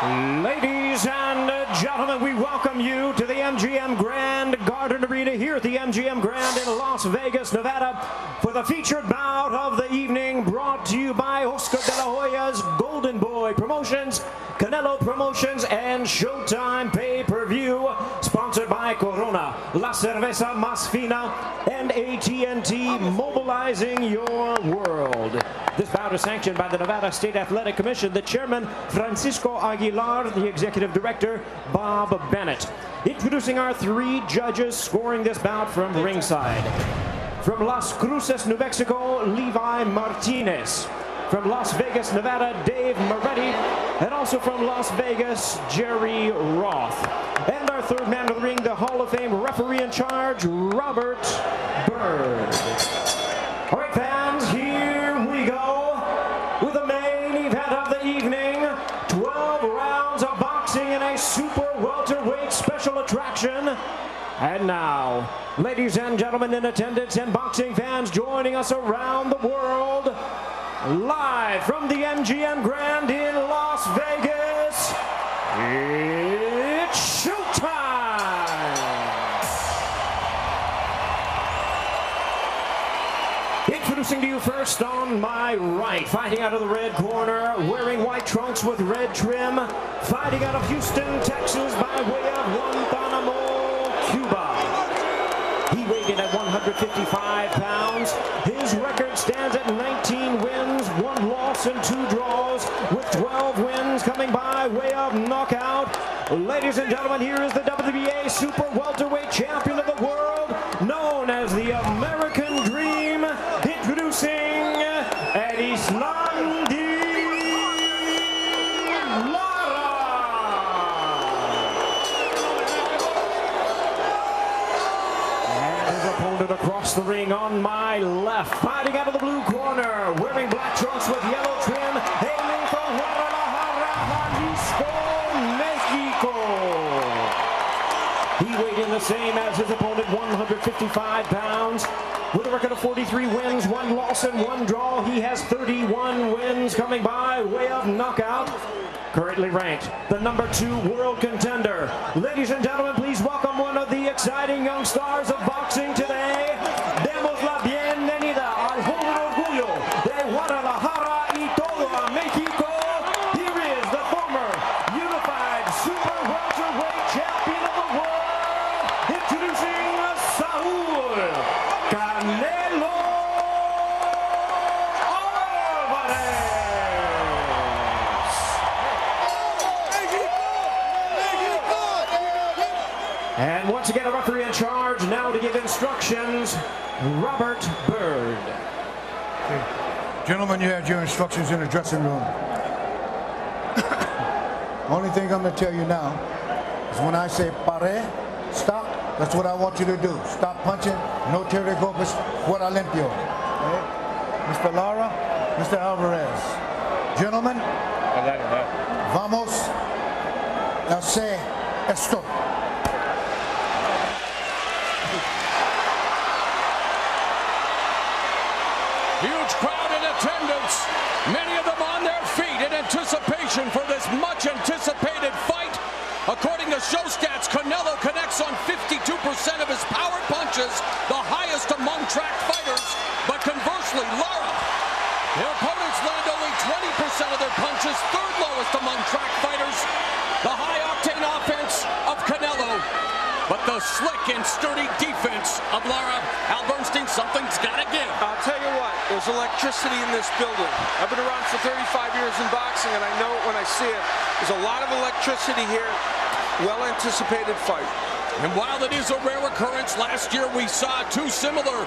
Ladies and gentlemen, we welcome you to the MGM Grand Garden Arena here at the MGM Grand in Las Vegas, Nevada, for the featured bout of the evening, brought to you by Oscar de la Hoya's Golden Boy Promotions, Canelo Promotions, and Showtime Pay-Per-View, sponsored by Corona, La Cerveza Más Fina, and AT&T, mobilizing your world. This bout is sanctioned by the Nevada State Athletic Commission, the chairman, Francisco Aguilar, the executive director, Bob Bennett. Introducing our three judges scoring this bout from ringside. From Las Cruces, New Mexico, Levi Martinez. From Las Vegas, Nevada, Dave Moretti. And also from Las Vegas, Jerry Roth. And our third man of the ring, the Hall of Fame referee in charge, Robert Byrd. All right, fans, here we go with the main event of the evening. 12 rounds of boxing in a super welterweight special attraction. And now, ladies and gentlemen in attendance and boxing fans joining us around the world, live from the MGM Grand in Las Vegas, it's showtime! Introducing to you first on my right, fighting out of the red corner, wearing white trunks with red trim, fighting out of Houston, Texas by way of Guantanamo, Cuba. He weighed in at 155 pounds. His record stands at 19 wins, 1 loss and 2 draws, with 12 wins coming by way of knockout. Ladies and gentlemen, here is the WBA Super Welterweight Champion of the world, known as the American Dream, introducing Erislandy Lara. And his opponent across the ring on my left, fighting out of the blue corner, wearing black trunks with yellow trim, hailing from Mexico. He weighed in the same as his opponent, 155 pounds. With a record of 43 wins, 1 loss and 1 draw, he has 31 wins coming by way of knockout. Currently ranked the #2 world contender. Ladies and gentlemen, please welcome one of the exciting young stars of boxing today. Demos la bienvenida al joven orgullo de Guadalajara y todo a Mexico. Here is the former unified super welterweight champion of the world, introducing Saul Canelo Alvarez. And once again, a referee in charge now to give instructions, Robert Byrd. Okay. Gentlemen, you had your instructions in the dressing room. Only thing I'm going to tell you now is when I say pare, stop, that's what I want you to do. Stop punching, no terry golpes, fuera limpio. Okay? Mr. Lara, Mr. Alvarez. Gentlemen, vamos a hacer esto. Huge crowd in attendance, many of them on their feet in anticipation for this much anticipated fight. According to show stats, Canelo connects on 52% of his power punches, the highest among track fighters. But conversely, Lara, their opponents land only 20% of their punches, 3rd lowest among track fighters. The high-octane offense of Canelo, but the slick and sturdy defense of Lara. Al Bernstein, something's got to give. I'll tell you what, there's electricity in this building. I've been around for 35 years in boxing, and I know it when I see it. There's a lot of electricity here. Well-anticipated fight. And while it is a rare occurrence, last year we saw 2 similar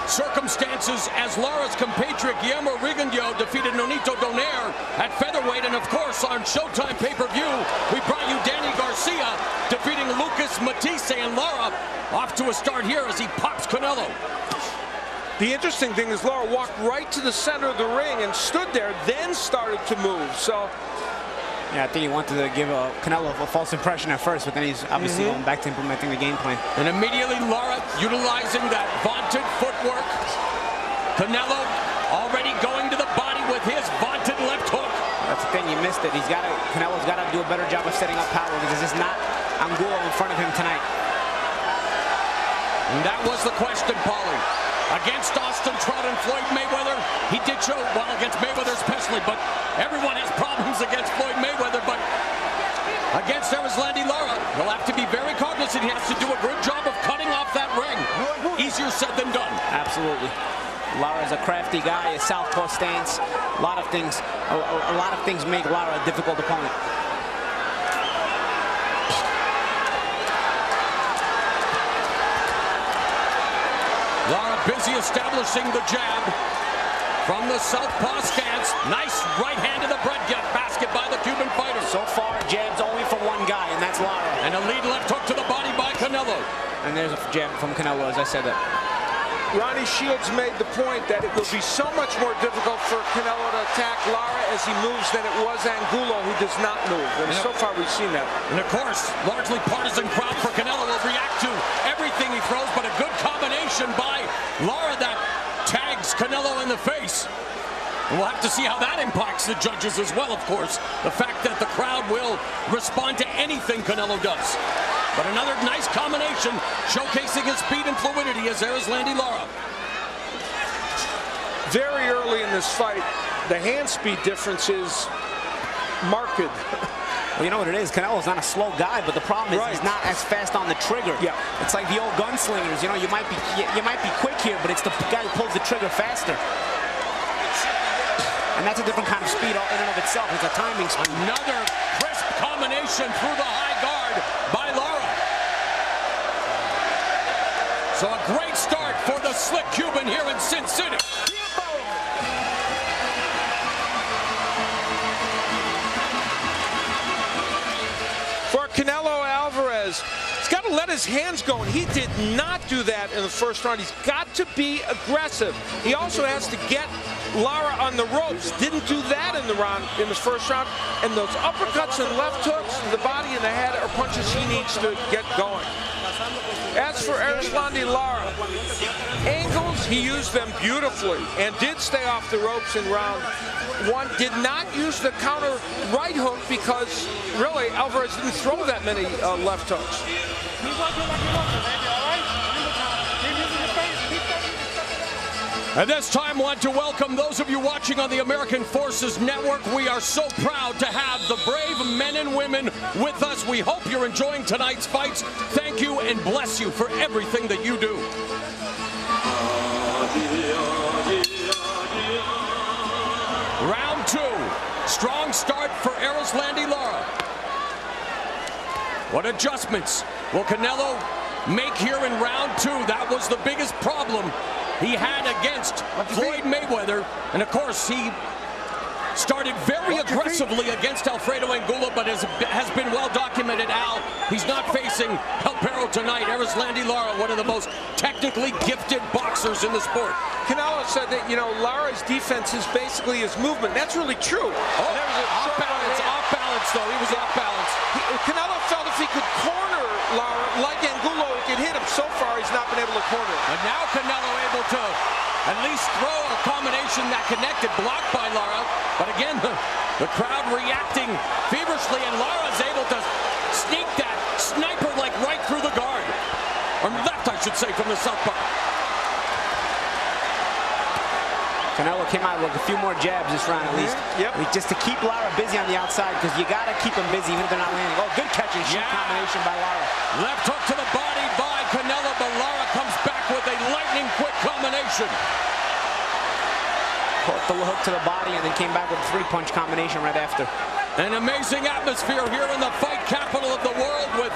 circumstances as Lara's compatriot Guillermo Rigondeaux defeated Nonito Donaire at featherweight. And of course, on Showtime pay-per-view, we brought you Danny Garcia defeating Lucas Matisse, and Lara off to a start here as he pops Canelo. The interesting thing is Lara walked right to the center of the ring and stood there, then started to move. So yeah, I think he wanted to give Canelo a false impression at first, but then he's obviously going back to implementing the game plan. And immediately Lara utilizing that vaunted footwork. Canelo already going to the body with his vaunted left hook. That's the thing, he missed it. Canelo's got to do a better job of setting up power because there's not Angulo in front of him tonight. And that was the question, Paulie. Against Austin Trout and Floyd Mayweather, he did show well against Mayweather especially, but everyone has problems against Floyd Mayweather. But against Erislandy Lara, he'll have to be very cognizant. He has to do a good job of cutting off that ring. Easier said than done. Absolutely. Lara's a crafty guy, a southpaw stance. A lot of things make Lara a difficult opponent. Lara busy establishing the jab from the southpaw stance. Nice right hand to the breadbasket by the Cuban fighter. So far, jabs only from one guy, and that's Lara. And a lead left hook to the body by Canelo. And there's a jab from Canelo, as I said that. Ronnie Shields made the point that it will be so much more difficult for Canelo to attack Lara as he moves than it was Angulo, who does not move. And so far, we've seen that. And of course, largely partisan crowd for Canelo will react to everything he throws, but a good combination by Lara that tags Canelo in the face. And we'll have to see how that impacts the judges as well, of course. The fact that the crowd will respond to anything Canelo does. But another nice combination, showcasing his speed and fluidity as Erislandy Lara. Very early in this fight, the hand speed difference is marked. Well, you know what it is? Canelo's not a slow guy, but the problem is he's not as fast on the trigger. Yeah. It's like the old gunslingers. You know, you might be quick here, but it's the guy who pulls the trigger faster. And that's a different kind of speed in and of itself. It's a timing speed. Another crisp combination through the high guard by Lara. So a great start for the slick Cuban here in Sin City. For Canelo Alvarez, he's got to let his hands go, and he did not do that in the first round. He's got to be aggressive. He also has to get Lara on the ropes. Didn't do that in the first round. And those uppercuts and left hooks to the body and the head are punches he needs to get going. As for Erislandy Lara, angles, he used them beautifully and did stay off the ropes in round one. Did not use the counter right hook because really Alvarez didn't throw that many left hooks. And this time, I want to welcome those of you watching on the American Forces Network. We are so proud to have the brave men and women with us. We hope you're enjoying tonight's fights. Thank you and bless you for everything that you do. Round two. Strong start for Erislandy Lara. What adjustments will Canelo make here in round two? That was the biggest problem he had against Floyd Mayweather. And of course, he started very aggressively against Alfredo Angulo, but as has been well documented, Al, he's not facing El Perro tonight. Erislandy Lara, one of the most technically gifted boxers in the sport. Canelo said that, you know, Lara's defense is basically his movement. That's really true. Oh, off balance, though. He was off balance. Canelo felt if he could corner Lara like Angulo, he could hit him. So far, he's not been able to corner him. But now Canelo able to at least throw a combination that connected, blocked by Lara. But again, the crowd reacting feverishly, and Lara's able to sneak that sniper like right through the guard. Or left, I should say, from the southpaw. Canelo came out with a few more jabs this round at least. Just to keep Lara busy on the outside, because you got to keep him busy even if they're not landing. Oh, good catch and shoot combination by Lara. Left hook to the body by Canelo, but Lara comes back with a lightning quick combination. Caught the hook to the body and then came back with a three-punch combination right after. An amazing atmosphere here in the fight capital of the world with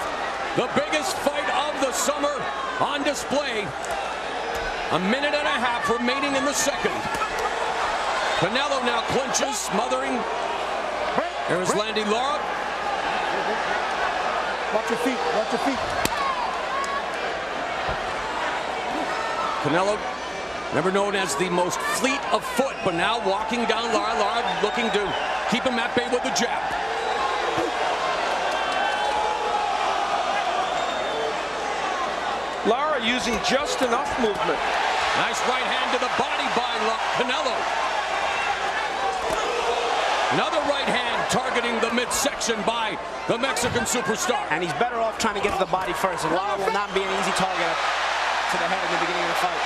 the biggest fight of the summer on display. A minute and a half remaining in the second. Canelo now clinches, smothering Erislandy Lara. Watch your feet, watch your feet. Canelo, never known as the most fleet of foot, but now walking down Lara. Lara looking to keep him at bay with the jab. Lara using just enough movement. Nice right hand to the body by Canelo. Another right hand targeting the midsection by the Mexican Superstar. And he's better off trying to get to the body first. Lara will not be an easy target to the head in the beginning of the fight.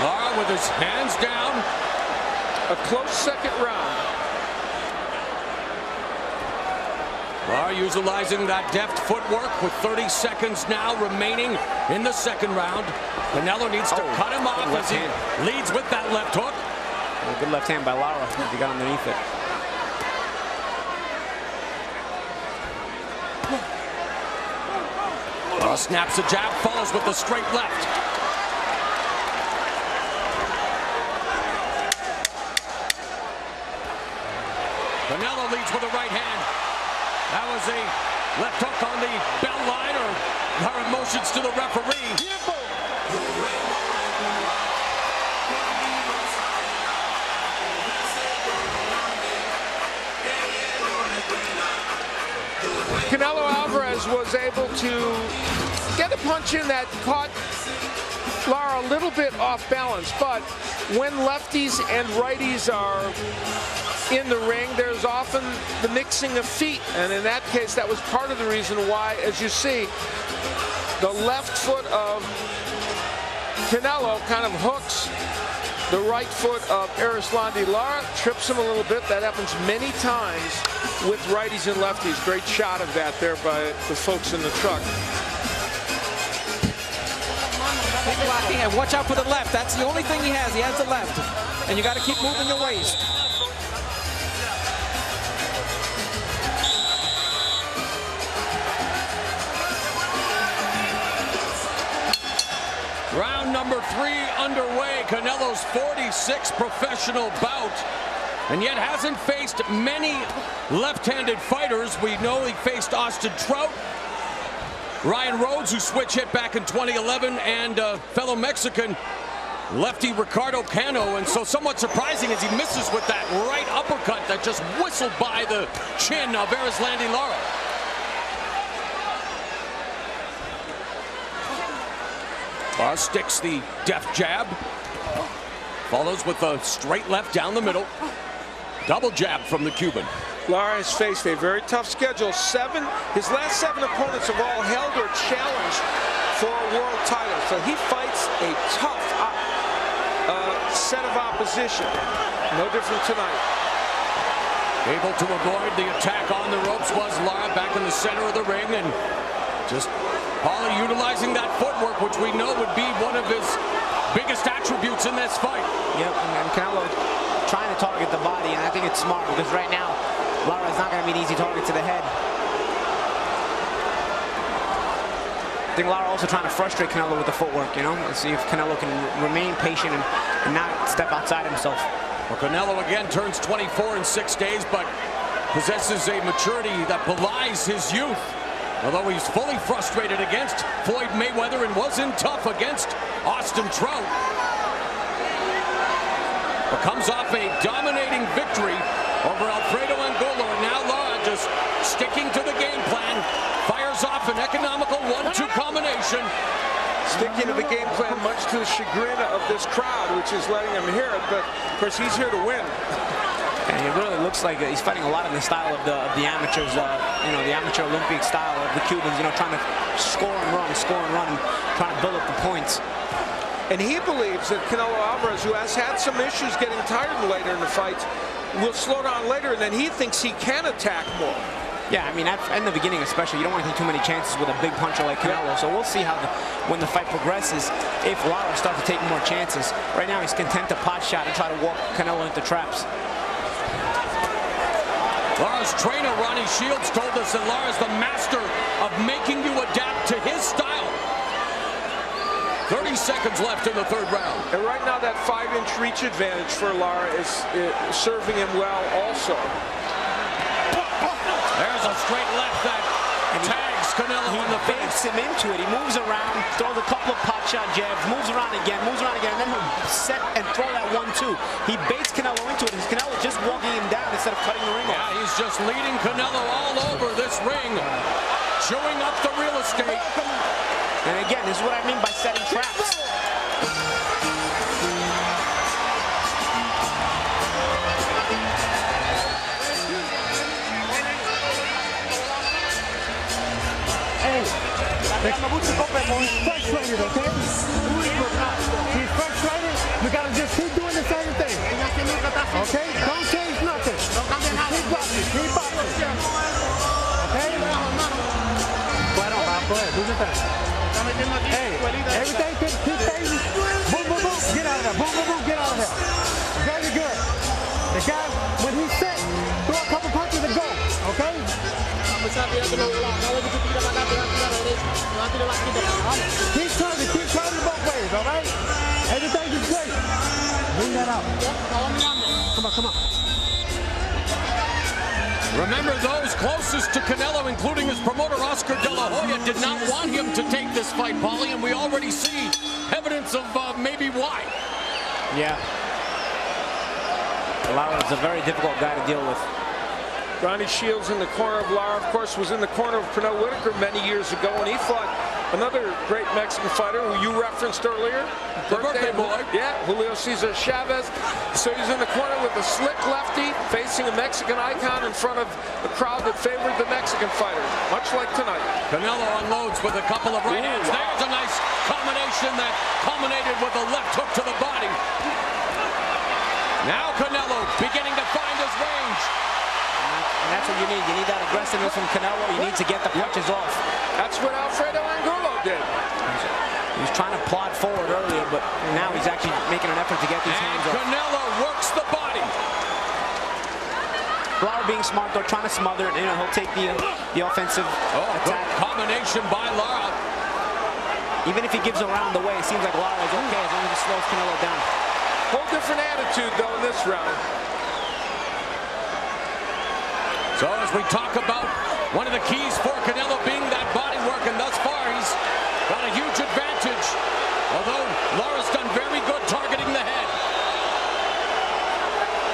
Lara with his hands down. A close second round. Lara utilizing that deft footwork with 30 seconds now remaining in the second round. Canelo needs to cut him off as he leads with that left hook. A good left hand by Lara. He got underneath it. Lara snaps a jab, follows with the straight left. Canelo leads with a right hand. That was a left hook on the bell line, or Lara motions to the referee. Canelo Alvarez was able to get a punch in that caught Lara a little bit off balance, but when lefties and righties are in the ring, there's often the mixing of feet, and in that case that was part of the reason why, as you see, the left foot of Canelo kind of hooks the right foot of Erislandy Lara, trips him a little bit. That happens many times with righties and lefties. Great shot of that there by the folks in the truck. And watch out for the left. That's the only thing he has. He has the left. And you got to keep moving your waist. Round number 3 underway. Canelo's 46th professional bout, and yet hasn't faced many left-handed fighters. We know he faced Austin Trout, Ryan Rhodes, who switch hit back in 2011, and fellow Mexican lefty Ricardo Cano. And so somewhat surprising as he misses with that right uppercut that just whistled by the chin of Erislandy Lara. Lara sticks the deft jab, follows with a straight left down the middle. Double jab from the Cuban. Lara has faced a very tough schedule. His last 7 opponents have all held or challenged for a world title. So he fights a tough set of opposition. No different tonight. Able to avoid the attack on the ropes was Lara, back in the center of the ring, and just Paulie utilizing that footwork, which we know would be one of his biggest attributes in this fight. Yep, and Canelo trying to target the body, and I think it's smart because right now Lara is not going to be an easy target to the head. I think Lara also trying to frustrate Canelo with the footwork, you know, and see if Canelo can remain patient and not step outside himself. Well, Canelo again turns 24 in 6 days, but possesses a maturity that belies his youth. Although he's fully frustrated against Floyd Mayweather and wasn't tough against Austin Trout. But comes off a dominating victory over Alfredo Angulo, and now Lara just sticking to the game plan. Fires off an economical 1-2 combination. Sticking to the game plan, much to the chagrin of this crowd, which is letting him hear it, but of course he's here to win. And it really looks like he's fighting a lot in the style of the amateurs, you know, the amateur Olympic style of the Cubans, you know, trying to score and run, and trying to build up the points. And he believes that Canelo Alvarez, who has had some issues getting tired later in the fights, will slow down later, and then he thinks he can attack more. Yeah, I mean, in the beginning especially, you don't want to take too many chances with a big puncher like Canelo. So we'll see how when the fight progresses, if Lara starts to take more chances. Right now, he's content to pot shot and try to walk Canelo into traps. Lara's trainer, Ronnie Shields, told us that Lara's the master of making you adapt to his style. 30 seconds left in the 3rd round. And right now, that 5-inch reach advantage for Lara is serving him well also. There's a straight left that tags Canelo in the face. He baits him into it. He moves around, throws a couple of pot shot jabs, moves around again, and then he'll set and throw that 1-2. He baits Canelo into it, and Canelo just walking him down instead of cutting the ring off. Yeah, he's just leading Canelo all over this ring, chewing up the real estate. And again, this is what I mean by setting traps. Keep turning both ways, all right? Everything is great. Bring that out. Come on, come on. Remember, those closest to Canelo, including his promoter Oscar De La Hoya, did not want him to take this fight, Paulie, and we already see evidence of maybe why. Yeah. Lara is a very difficult guy to deal with. Ronnie Shields in the corner of Lara, of course, was in the corner of Pernell Whitaker many years ago, and he fought another great Mexican fighter who you referenced earlier. The birthday boy. Yeah, Julio Cesar Chavez. So he's in the corner with a slick lefty facing a Mexican icon in front of a crowd that favored the Mexican fighter, much like tonight. Canelo unloads with a couple of right hands. There's a nice combination that culminated with a left hook to the body. Now Canelo beginning to find his range. And that's what you need. You need that aggressiveness from Canelo. You need to get the punches off. That's what Alfredo Angulo did. He was trying to plod forward earlier, but now he's actually making an effort to get these hands off. Canelo works the body. Lara being smart, though, trying to smother it. You know, he'll take the offensive attack. Good combination by Lara. Even if he gives a round away, it seems like Lara is okay as long as he slows Canelo down. Whole different attitude, though, in this round. So as we talk about one of the keys for Canelo being that body work, and thus far he's got a huge advantage. Although Lara's done very good targeting the head.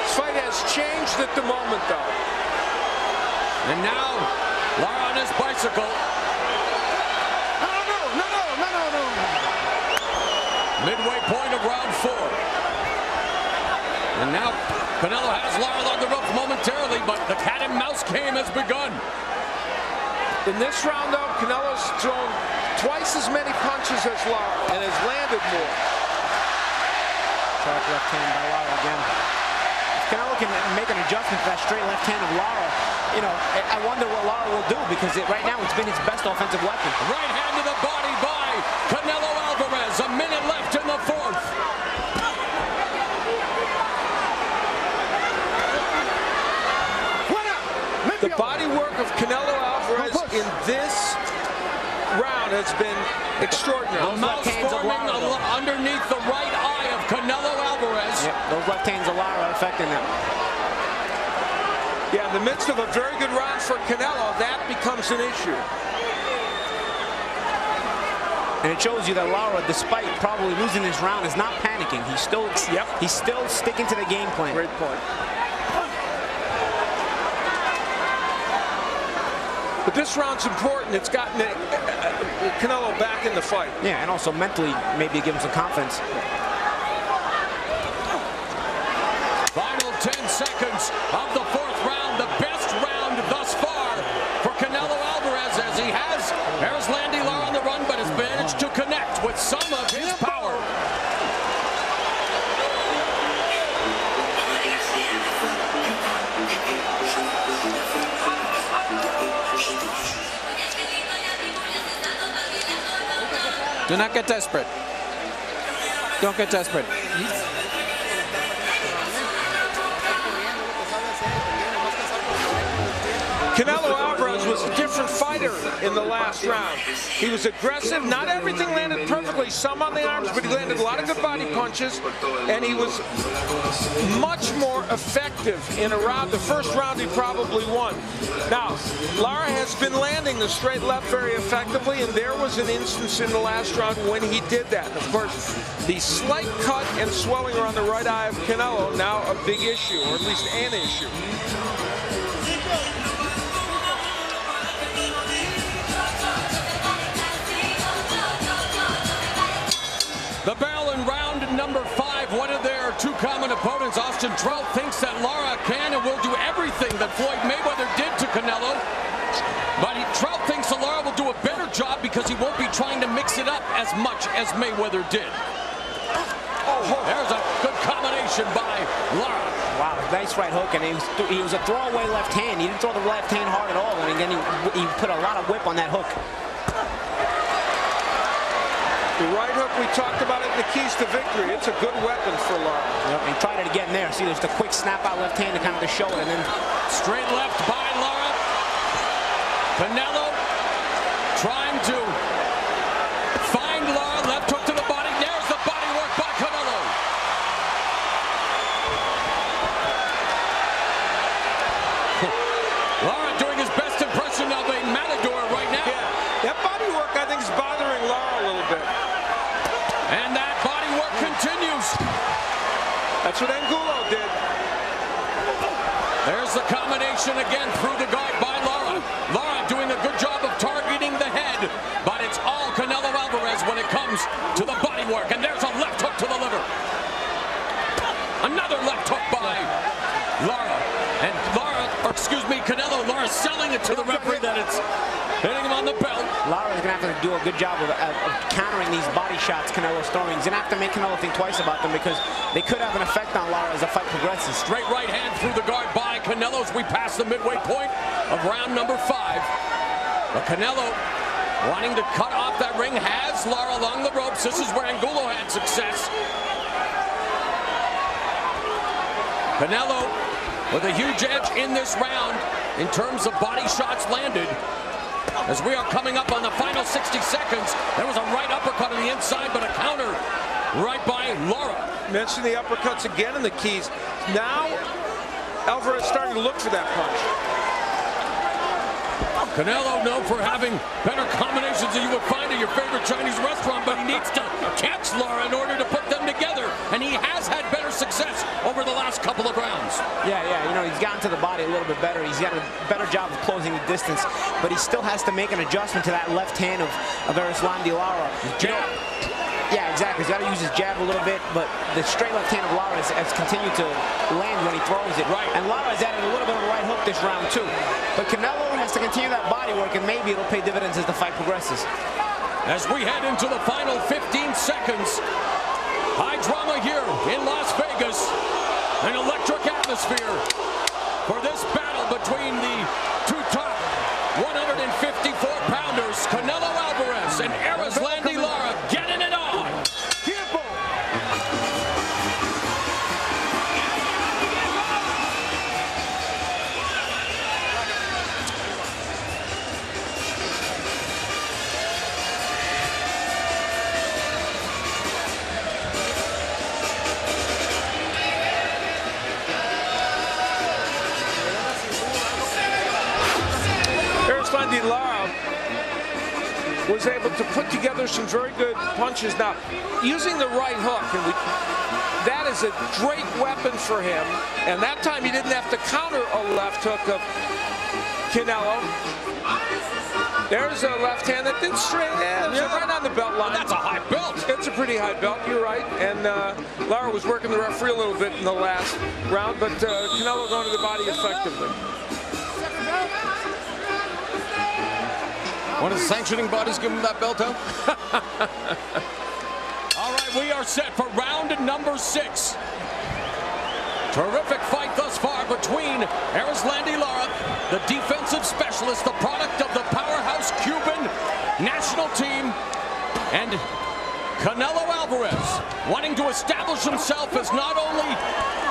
This fight has changed at the moment, though. And now Lara on his bicycle. No. Midway point of round 4. And now Canelo has Lara on the ropes momentarily, but the cat and mouse game has begun. In this round, though, Canelo's thrown twice as many punches as Lara and has landed more. Sharp left hand by Lara again. If Canelo can make an adjustment to that straight left hand of Lara, you know, I wonder what Lara will do, because right now it's been his best offensive weapon. Right hand to the body by Canelo Alvarez. A minute left in the 4th. The body work of Canelo Alvarez in this round has been extraordinary. A mouse forming underneath the right eye of Canelo Alvarez. Yep, those left hands of Lara are affecting them. Yeah, in the midst of a very good round for Canelo, that becomes an issue. And it shows you that Lara, despite probably losing this round, is not panicking. He's still sticking to the game plan. Great point. But this round's important. It's gotten Canelo back in the fight. Yeah, and also mentally, maybe give him some confidence. Final 10 seconds of the 4th round. The best round thus far for Canelo Alvarez, as he has Erislandy Lara on the run, but has managed to connect with some of his power. Do not get desperate. Don't get desperate. Canelo Alvarez was a different fighter in the last round. He was aggressive. Not everything landed perfectly. Some on the arms, but he landed a lot of good body punches. And he was much more effective in a round. The first round he probably won. Now, Lara has been landing the straight left very effectively, and there was an instance in the last round when he did that. Of course, the slight cut and swelling around the right eye of Canelo, now a big issue, or at least an issue. The bell in round number 5. One of their two common opponents, Austin Trout, thinks that Lara can and will do everything that Floyd Mayweather did to Canelo. But Trout thinks that Lara will do a better job because he won't be trying to mix it up as much as Mayweather did. There's a good combination by Lara. Wow, nice right hook, and he was a throwaway left hand. He didn't throw the left hand hard at all, and then he put a lot of whip on that hook. The right hook, we talked about it in the keys to victory. It's a good weapon for Lara. Yep, he tried it again there. See, there's the quick snap out left hand to kind of show it, and then straight left by Lara. Canelo goes. That's what Angulo did. There's the combination again through the guard by Lara. Lara doing a good job of targeting the head, but it's all Canelo Alvarez when it comes to the body work. And there's a left hook to the liver. Another left hook by Lara. And Canelo, Lara selling it to the referee that it's hitting him on the belt. Lara's going to have to do a good job of countering these body shots Canelo's throwing. He's going to have to make Canelo think twice about them because they could have an effect on Lara as the fight progresses. Straight right hand through the guard by Canelo as we pass the midway point of round number 5. But Canelo, wanting to cut off that ring, has Lara along the ropes. This is where Angulo had success. Canelo with a huge edge in this round in terms of body shots landed. As we are coming up on the final 60 seconds, there was a right uppercut on the inside, but a counter right by Lara. Mention the uppercuts again in the keys. Now, Alvarez starting to look for that punch. Canelo known for having better combinations than you would find at your favorite Chinese restaurant, but he needs to catch Lara in order to put them together, and he has had better success over the last couple of rounds. Yeah, you know, he's gotten to the body a little bit better. He's got a better job of closing the distance, but he still has to make an adjustment to that left hand of Erislandy Lara. Jab. Yeah, exactly. He's got to use his jab a little bit, but the straight left hand of Lara has continued to land when he throws it. Right. And Lara's added a little bit of a right hook this round, too. But Canelo has to continue that body work, and maybe it'll pay dividends as the fight progresses. As we head into the final 15 seconds, high drama here in Las Vegas. An electric atmosphere for this battle between the two top 154-pounders, Canelo Alvarez and Erislandy Lara, getting it on. Erislandy Lara was able to put together some very good punches. Now, using the right hook, and that is a great weapon for him. And that time he didn't have to counter a left hook of Canelo. There's a left hand that didn't straight, right on the belt line. That's a high belt. It's a pretty high belt, you're right. And Lara was working the referee a little bit in the last round, but Canelo going to the body effectively. One of the sanctioning bodies give him that belt out. All right, we are set for round number 6. Terrific fight thus far between Erislandy Lara, the defensive specialist, the product of the powerhouse Cuban national team, and Canelo Alvarez, wanting to establish himself as not only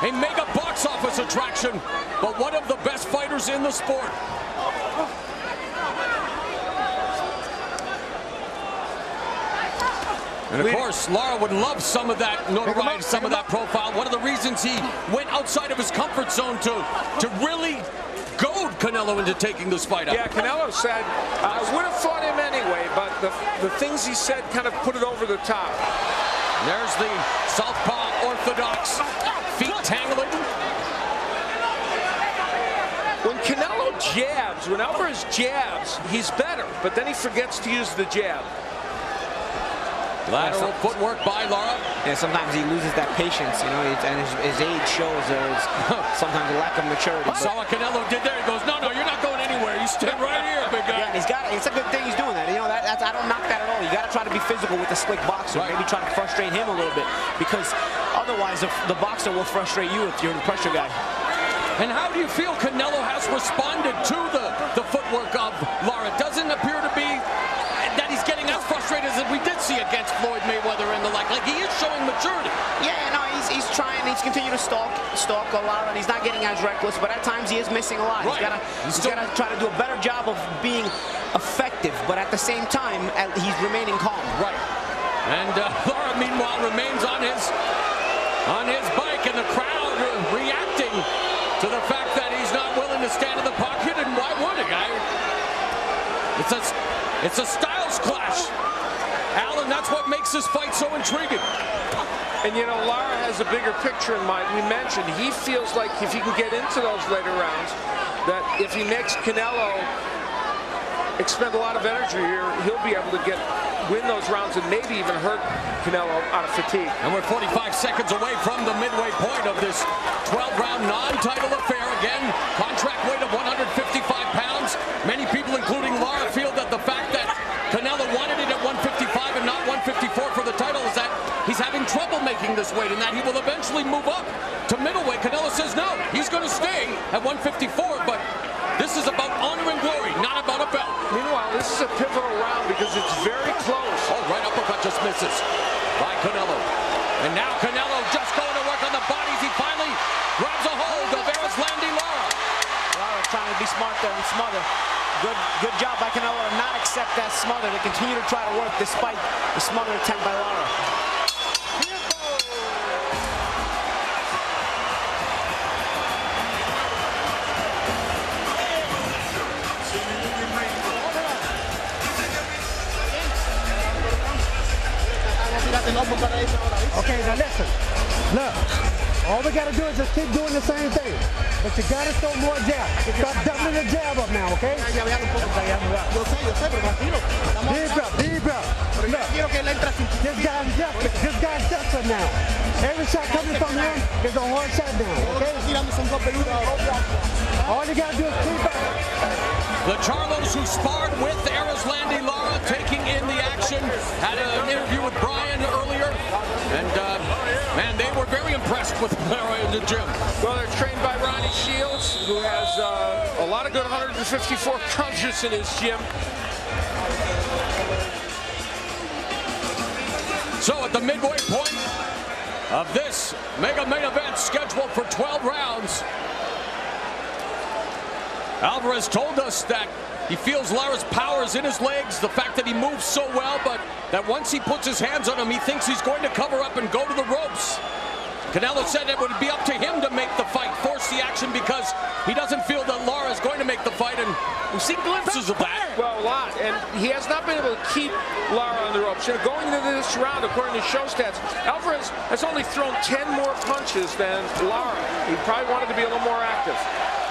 a mega box office attraction, but one of the best fighters in the sport. And of course, Lara would love some of that notoriety, some of that profile. One of the reasons he went outside of his comfort zone to really goad Canelo into taking this fight out. Yeah, Canelo said, I would have fought him anyway, but the things he said kind of put it over the top. There's the southpaw orthodox feet tangling. When Canelo jabs, when Alvarez jabs, he's better, but then he forgets to use the jab. Lateral footwork by Lara. Yeah, sometimes he loses that patience, you know, and his age shows there's sometimes a lack of maturity. Saw what Canelo did there. He goes, no, you're not going anywhere. You stay right here, big guy. Yeah, and it's a good thing he's doing that. You know, I don't knock that at all. You got to try to be physical with the slick boxer. Right. Maybe try to frustrate him a little bit, because otherwise the boxer will frustrate you if you're the pressure guy. And how do you feel Canelo has responded to the footwork of Lara? It doesn't appear to be that he's getting as frustrated as we did see against Floyd Mayweather and the like he is showing maturity. Yeah, no, he's trying. He's continuing to stalk Lara, and he's not getting as reckless. But at times he is missing a lot. Right. He's got to try to do a better job of being effective, but at the same time, he's remaining calm. Right. And Lara, meanwhile, remains on his bike, and the crowd reacting to the fact that he's not willing to stand in the pocket. And why would he? It's a styles clash, Alan. That's what makes this fight so intriguing. And you know, Lara has a bigger picture in mind. We mentioned he feels like if he can get into those later rounds, that if he makes Canelo expend a lot of energy here, he'll be able to win those rounds and maybe even hurt Canelo out of fatigue. And we're 45 seconds away from the midway point of this 12-round non-title affair. Again, contract weight of 155 pounds. Many people, including Lara, feel that the fact that Canelo wanted it at 155 and not 154 for the title is that he's having trouble making this weight and that he will eventually move up to middleweight. Canelo says no, he's going to stay at 154, but this is about honor and glory, not about a belt. Meanwhile, this is a pivotal round because it's very close. Oh, right uppercut just misses by Canelo. And now Canelo just going to work on the bodies. He finally grabs a hold of Erislandy Lara. Lara trying to be smart there and smother. Good job by Canelo to not accept that smother, to continue to try to work despite the smother attempt by Lara. Okay, now listen. Look, all we gotta do is just keep doing the same thing. But you gotta throw more jab. Stop doubling the jab up now, okay? Deep breath. Look, this guy's desperate now. Every shot coming from him is a hard shot down, okay? All you gotta do is keep up. The Charlos who sparred with Erislandy Lara taking in the action. Had an interview with Brian earlier. And, man, they were very impressed with Lara in the gym. Well, they're trained by Ronnie Shields, who has a lot of good 154 punches in his gym. So at the midway point of this mega main event scheduled for 12 rounds, Alvarez told us that he feels Lara's power is in his legs, the fact that he moves so well, but that once he puts his hands on him, he thinks he's going to cover up and go to the ropes. Canelo said it would be up to him to make the fight, force the action, because he doesn't feel that Lara is going to make the fight, and we've seen glimpses of that. Well, a lot, and he has not been able to keep Lara on the ropes. You know, going into this round, according to show stats, Alvarez has only thrown 10 more punches than Lara. He probably wanted to be a little more active.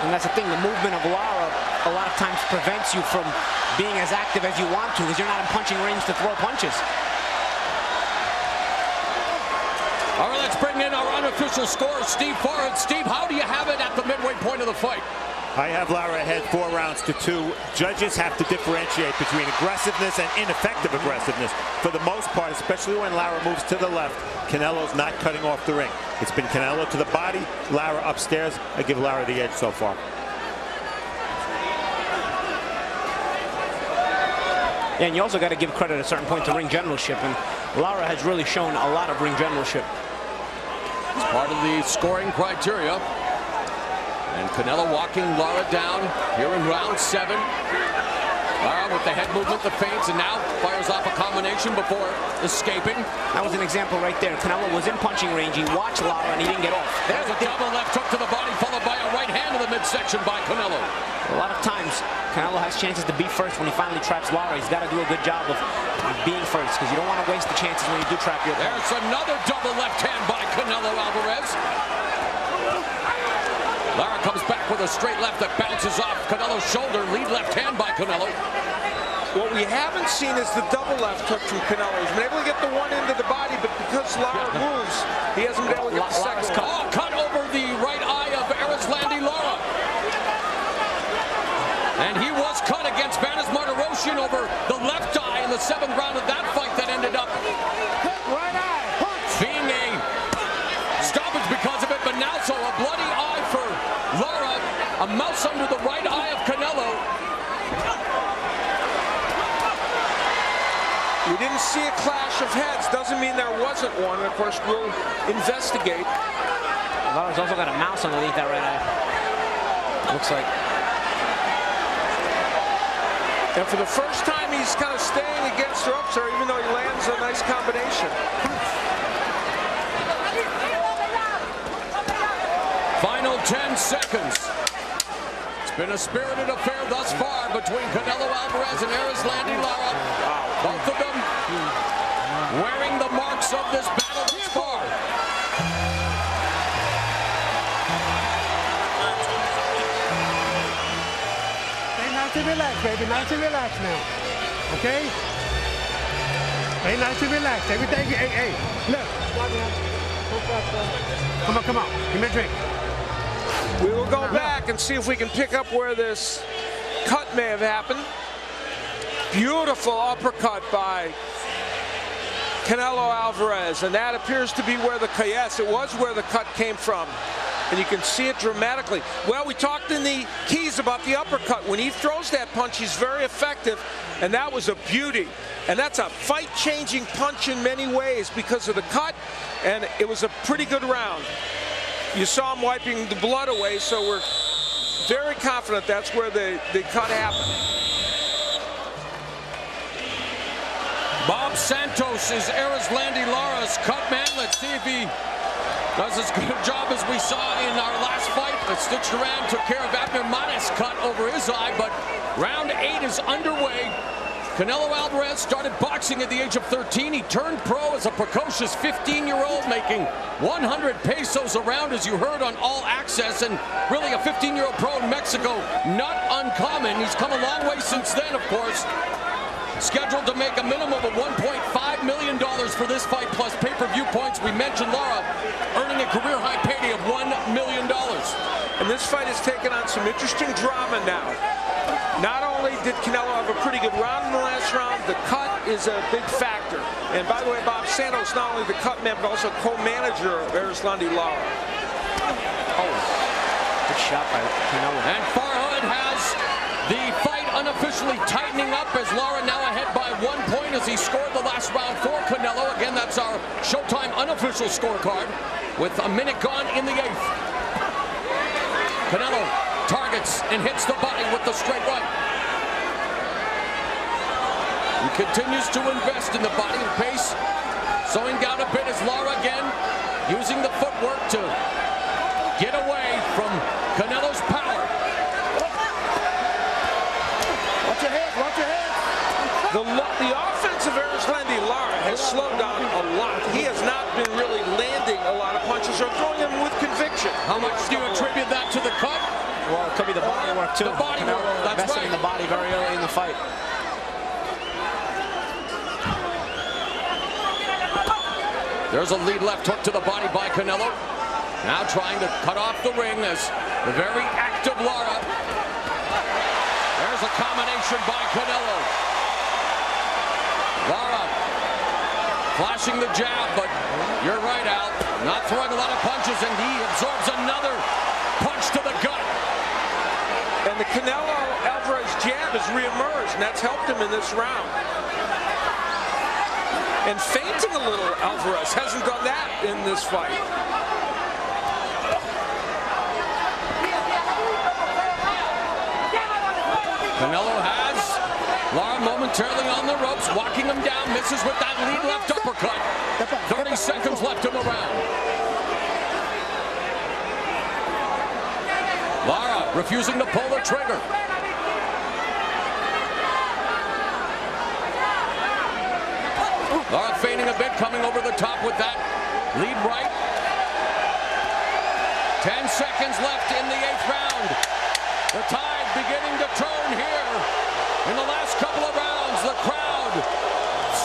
And that's the thing, the movement of Lara a lot of times prevents you from being as active as you want to, because you're not in punching range to throw punches. All right, let's bring in our unofficial scorer, Steve Forrest. Steve, how do you have it at the midway point of the fight? I have Lara ahead 4 rounds to 2. Judges have to differentiate between aggressiveness and ineffective aggressiveness. For the most part, especially when Lara moves to the left, Canelo's not cutting off the ring. It's been Canelo to the body, Lara upstairs. I give Lara the edge so far. Yeah, and you also got to give credit at a certain point to ring generalship, and Lara has really shown a lot of ring generalship. It's part of the scoring criteria. And Canelo walking Lara down here in round 7. Lara with the head movement, the feints, and now fires off a combination before escaping. That was an example right there. Canelo was in punching range. He watched Lara, and he didn't get off. There's a double left hook to the body, followed by a right hand in the midsection by Canelo. A lot of times, Canelo has chances to be first when he finally traps Lara. He's got to do a good job of being first, because you don't want to waste the chances when you do trap your opponent. There's another double left hand by Canelo Alvarez. Lara comes back with a straight left that bounces off Canelo's shoulder. Lead left hand by Canelo. What we haven't seen is the double left hook from Canelo. He's been able to get the one into the body, but because Lara moves, he hasn't been able to get the second one. Oh, cut over the right eye of Erislandy Lara. And he was cut against Vanis Martirosyan over the left eye in the 7th round of that fight that ended up being a stoppage because of it, but now so a bloody eye for Lara, a mouse under the right eye of Canelo. We didn't see a clash of heads. Doesn't mean there wasn't one. Of course, we'll investigate. Lara's also got a mouse underneath that right eye. Looks like. And for the first time, he's kind of staying against the ropes there, even though he lands a nice combination. Final 10 seconds. It's been a spirited affair thus far between Canelo Alvarez and Erislandy Lara. Both of them wearing the marks of this battle thus far. relax, baby. Nice and relax now. Okay? Hey, nice and relax. Everything, hey, look. Come on. Give me a drink. We will go back and see if we can pick up where this cut may have happened. Beautiful uppercut by Canelo Alvarez, and that appears to be where the yes, it was where the cut came from. And you can see it dramatically. Well, we talked in the keys about the uppercut. When he throws that punch, he's very effective, and that was a beauty. And that's a fight-changing punch in many ways because of the cut, and it was a pretty good round. You saw him wiping the blood away, so we're very confident that's where the cut happened. Bob Santos is Erislandy Lara's cut man. Let's see if he does as good a job as we saw in our last fight. Stitched around, took care of Abner Mares' cut over his eye, but round 8 is underway. Canelo Alvarez started boxing at the age of 13. He turned pro as a precocious 15-year-old, making 100 pesos a round, as you heard on All Access, and really a 15-year-old pro in Mexico, not uncommon. He's come a long way since then, of course. Scheduled to make a minimum of $1.5 million for this fight, plus pay-per-view points. We mentioned Lara earning a career-high payday of $1 million. And this fight has taken on some interesting drama now. Not only did Canelo have a pretty good round in the last round, the cut is a big factor. And by the way, Bob Santos, not only the cut man, but also co-manager of Erislandy Lara. Oh, good shot by Canelo. And Farhood has the fight unofficially tightening up as Lara now ahead by 1 point as he scored the last round for Canelo. Again, that's our Showtime unofficial scorecard with a minute gone in the 8th. Canelo targets and hits the body with the straight right. He continues to invest in the body and pace, slowing down a bit as Lara again using the footwork to get away from Canelo's power. Watch your head, watch your head. The offense of Erislandy Lara has slowed down a lot. He has not been really landing a lot of punches or throwing them with conviction. How much do you attribute that to the cut? Well, it could be the body work too. The body work, that's invested right. in the body very early in the fight. There's a lead left hook to the body by Canelo. Now trying to cut off the ring as the very active Lara. There's a combination by Canelo. Lara flashing the jab, but you're right, Al. Not throwing a lot of punches, and he absorbs another punch to the gut. And the Canelo Alvarez jab has reemerged, and that's helped him in this round. And feinting a little, Alvarez hasn't done that in this fight. Canelo has Lara momentarily on the ropes, walking him down, misses with that lead left uppercut. 30 seconds left in the round. Lara refusing to pull the trigger. Lara feigning a bit, coming over the top with that lead right. 10 seconds left in the 8th round. The tide beginning to turn here. In the last couple of rounds, the crowd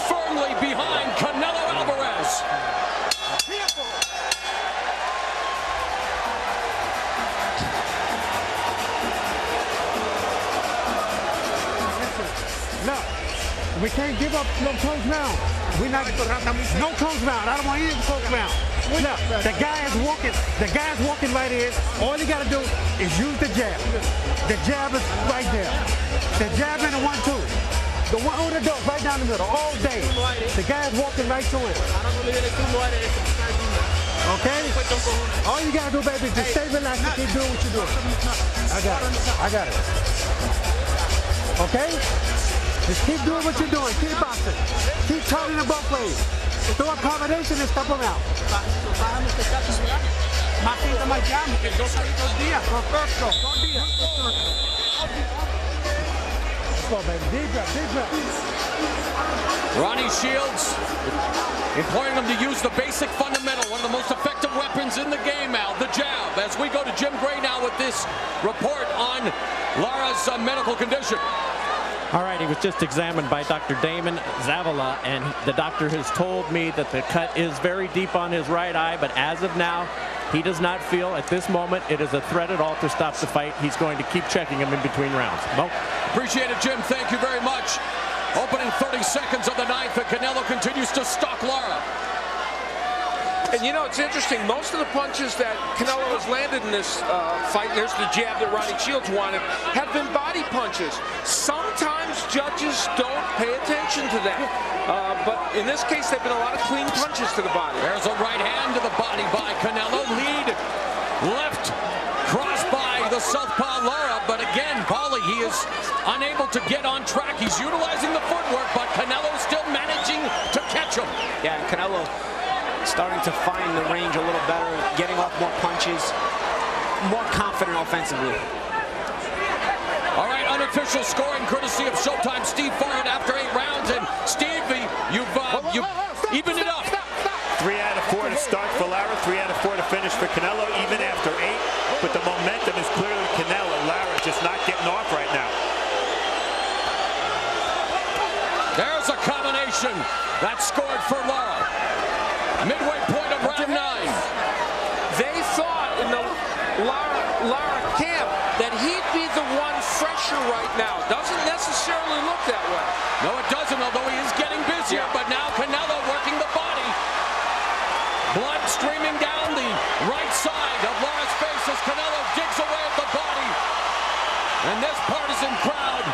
firmly behind Canelo Alvarez. No, we can't give up no close round. We're not, no close round. I don't want any close round. Look, the guy is walking. The guy is walking right in. All you got to do is use the jab. The jab is right there. The jab and the 1-2. The one on the door, right down the middle, all day. The guy is walking right to him. Okay? All you got to do, baby, is just stay relaxed and keep doing what you're doing. I got it. I got it. Okay? Just keep doing what you're doing. Keep boxing. Keep turning it both ways. Throw a combination and step them out. Let's go, baby. Deep breath, deep breath. Ronnie Shields imploring him to use the basic fundamental, one of the most effective weapons in the game, Al, the jab. As we go to Jim Gray now with this report on Lara's medical physical condition. All right, he was just examined by Dr. Damon Zavala, and the doctor has told me that the cut is very deep on his right eye, but as of now, he does not feel at this moment it is a threat at all to stop the fight. He's going to keep checking him in between rounds. Mo? Appreciate it, Jim. Thank you very much. Opening 30 seconds of the ninth, and Canelo continues to stalk Lara. And you know, it's interesting. Most of the punches that Canelo has landed in this fight, and there's the jab that Ronnie Shields wanted, have been body punches. Sometimes judges don't pay attention to that. But in this case, there have been a lot of clean punches to the body. There's a right hand to the body by Canelo. Lead left cross by the southpaw Lara. But again, Paulie, he is unable to get on track. He's utilizing the footwork, but Canelo still managing to catch him. Yeah, and Canelo starting to find the range a little better, getting off more punches, more confident offensively. All right, unofficial scoring courtesy of Showtime Steve Farrett after 8 rounds. And Steve, you've evened it up. 3 out of 4 to start for Lara, 3 out of 4 to finish for Canelo, even after 8. But the momentum is clearly Canelo. Lara just not getting off right now. There's a combination that's scored for Lara. Midway point of round 9. They thought in the Lara camp that he'd be the one fresher right now. Doesn't necessarily look that way. No, it doesn't, although he is getting busier. But now Canelo working the body. Blood streaming down the right side of Lara's face as Canelo digs away at the body. And this partisan crowd,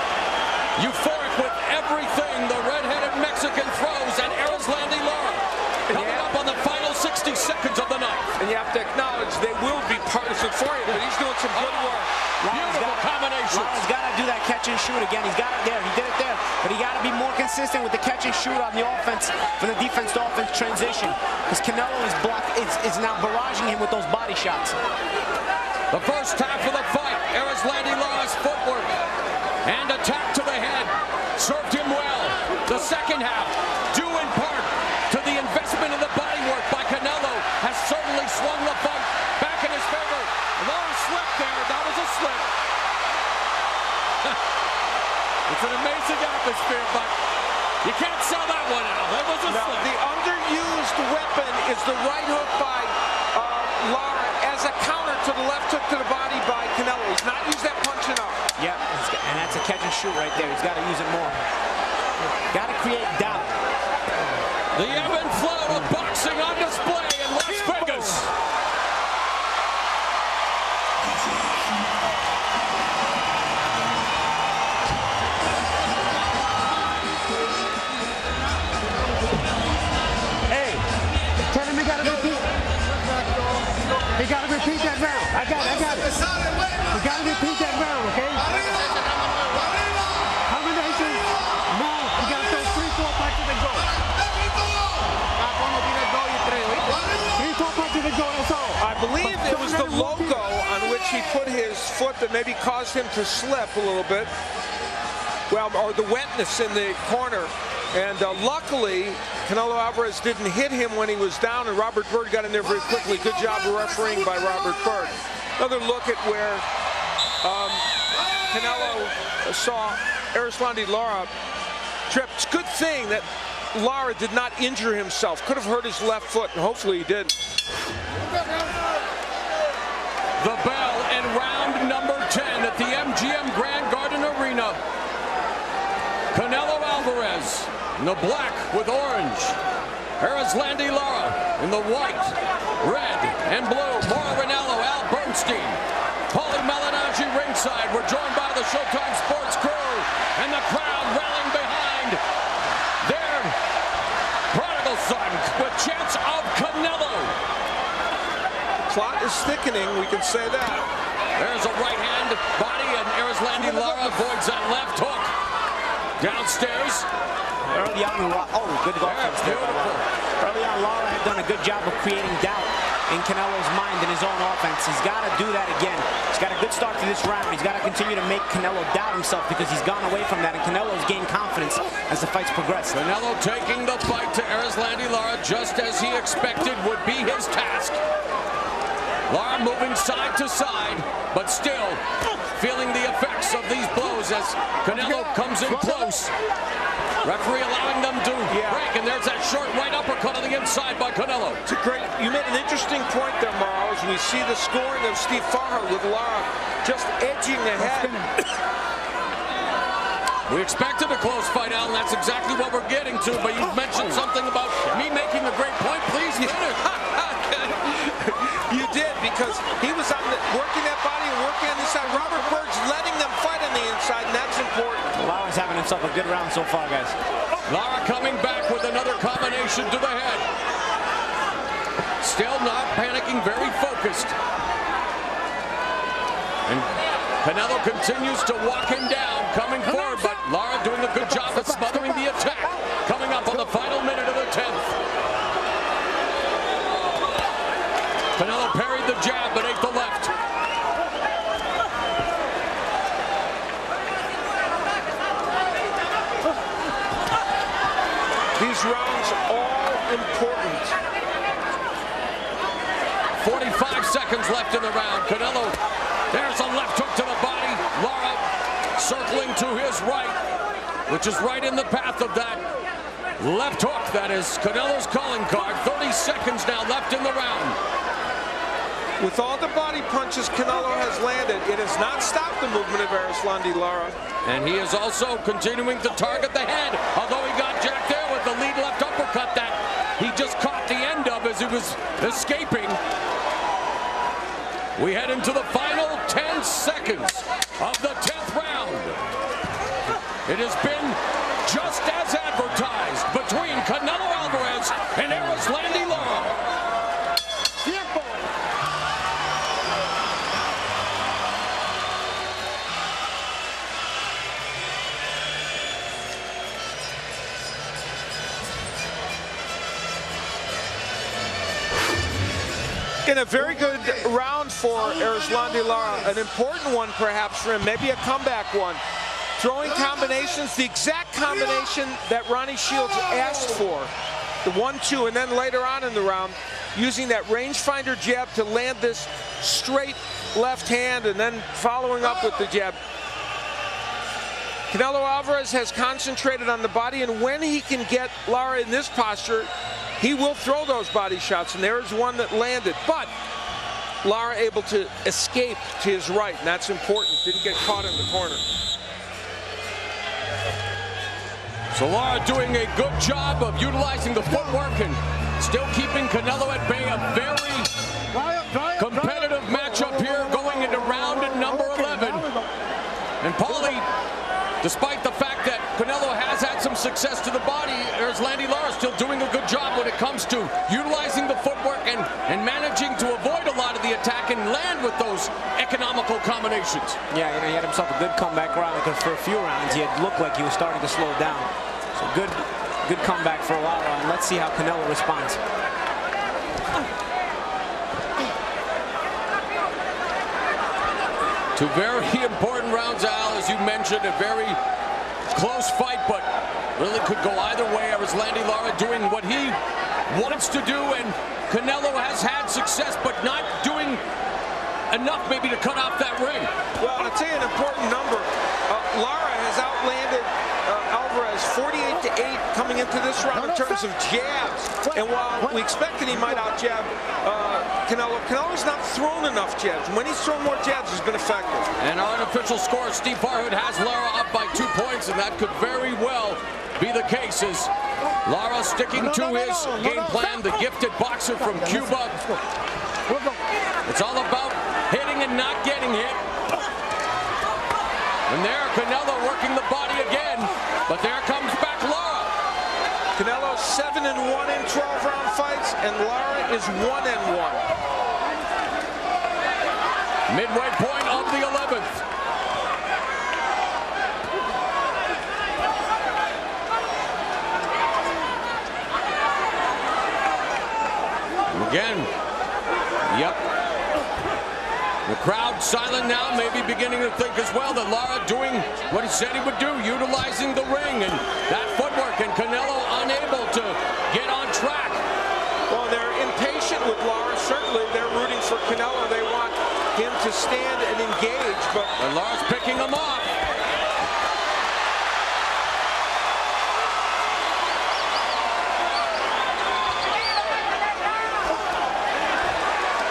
euphoric with everything the red-headed Mexican throws at Erislandy Lara. Coming up on the final 60 seconds of the night. And you have to acknowledge they will be partisan for you, but he's doing some good work. Beautiful combination. Lara's got to do that catch and shoot again. He's got it there. He did it there. But he got to be more consistent with the catch and shoot on the offense, from the defense to offense transition. Because Canelo is now barraging him with those body shots. The first half of the fight, Erislandy Lara's footwork and attack to the head served him well. The second half, due in part to the investment in the bodywork by Canelo, has certainly swung the fight back in his favor. Lara slipped there. That was a slip. It's an amazing atmosphere, but you can't sell that one out. That was a slip. The underused weapon is the right hook by Lara as a counter to the left hook to the body by Canelo. He's not used that punch enough. Yeah, and that's a catch and shoot right there. He's got to use it more. Got to create doubt. The ebb and flow of boxing on display in Las Vegas. Hey, tell him he got to repeat. He got to repeat that round. I got it. He got to repeat that round, okay? Combination. No, he got to throw 3, 4 punches and go. 3, 4 punches and go, that's all. I believe it was the logo on which he put his foot that maybe caused him to slip a little bit. Well, or the wetness in the corner. And luckily, Canelo Alvarez didn't hit him when he was down, and Robert Byrd got in there very quickly. Good job of refereeing by Robert Byrd. Another look at where Canelo saw Erislandy Lara trip. It's a good thing that Lara did not injure himself. Could have hurt his left foot, and hopefully he didn't. The bell in round number 10 at the MGM Grand Garden Arena. Canelo Alvarez in the black with orange. Erislandy Lara in the white, red, and blue. Mauro Ranallo, Al Bernstein, Paulie Malignaggi ringside. We're joined by the Showtime Sports crew and the crowd rallying behind their prodigal son with chants of Canelo. Plot is thickening, we can say that. There's a right hand body, and Erislandy Lara avoids that left hook. Downstairs. Early on, good offense there. Early on, Lara had done a good job of creating doubt in Canelo's mind in his own offense. He's got to do that again. He's got a good start to this round. He's got to continue to make Canelo doubt himself because he's gone away from that, and Canelo's gained confidence as the fights progress. Canelo taking the fight to Erislandy Lara just as he expected would be his task. Lara moving side to side, but still feeling the effects of these blows Alvarez as Canelo comes in close. Referee allowing them to break, and there's that short right uppercut on the inside by Canelo. It's a great, you made an interesting point there, Morrow, as we see the scoring of Steve Farhood with Lara just edging ahead. We expected a close fight, Alan. That's exactly what we're getting to, but you mentioned something about me making a great point. Please finish. You did, because he was on working that body and working on the side. Robert Berg's letting them fight on the inside, and that's important. Lara's having himself a good round so far, guys. Lara coming back with another combination to the head. Still not panicking, very focused. And Canelo continues to walk him down, coming forward, but Lara doing a good job of smothering the attack. Coming up on the final minute of the 10th. Canelo parried the jab, but ate the left. These rounds all important. 45 seconds left in the round. Canelo, there's a left hook to the body. Lara circling to his right, which is right in the path of that left hook. That is Canelo's calling card. 30 seconds now left in the round. With all the body punches Canelo has landed, it has not stopped the movement of Erislandy Lara. And he is also continuing to target the head, although he got jacked there with the lead left uppercut that he just caught the end of as he was escaping. We head into the final 10 seconds of the 10th round. It has been just as advertised between Canelo Alvarez and Erislandy Lara. In a very good round for Erislandy Lara, an important one perhaps for him, maybe a comeback one. Throwing combinations, the exact combination that Ronnie Shields asked for, the 1-2, and then later on in the round, using that rangefinder jab to land this straight left hand and then following up with the jab. Canelo Alvarez has concentrated on the body, and when he can get Lara in this posture, he will throw those body shots, and there is one that landed. But Lara able to escape to his right, and that's important. Didn't get caught in the corner. So Lara doing a good job of utilizing the footwork and still keeping Canelo at bay. A very competitive matchup here going into round number 11. And Paulie, despite the fact that Canelo has had some success to the body, Erislandy Lara still doing a good job when it comes to utilizing the footwork and managing to avoid a lot of the attack and land with those economical combinations. Yeah, you know, he had himself a good comeback round, because for a few rounds he had looked like he was starting to slow down. So good comeback for Lara, and let's see how Canelo responds. Two very important rounds, Al, as you mentioned, a very close fight, but really could go either way. Erislandy Lara doing what he wants to do, and Canelo has had success, but not doing enough maybe to cut off that ring. Well, I'll tell you an important number. Lara has outlanded Alvarez 48-8 coming into this round in terms of jabs. And while we expected he might out-jab Canelo's not thrown enough jabs. When he's thrown more jabs, he's been effective. And our unofficial score, Steve Farhood has Lara up by 2 points, and that could very well be the case as Lara sticking to his game plan, the gifted boxer from Cuba. It's all about hitting and not getting hit. And there, Canelo working the body again, but there comes back Lara. Canelo 7-1 in 12-round fights, and Lara is 1-1. Midway point of the 11th. Again, yep. The crowd silent now, maybe beginning to think as well that Lara doing what he said he would do, utilizing the ring and that footwork, and Canelo unable to get on track. Well, they're impatient with Lara. Certainly, they're rooting for Canelo. They want him to stand and engage, but and Lara's picking him off.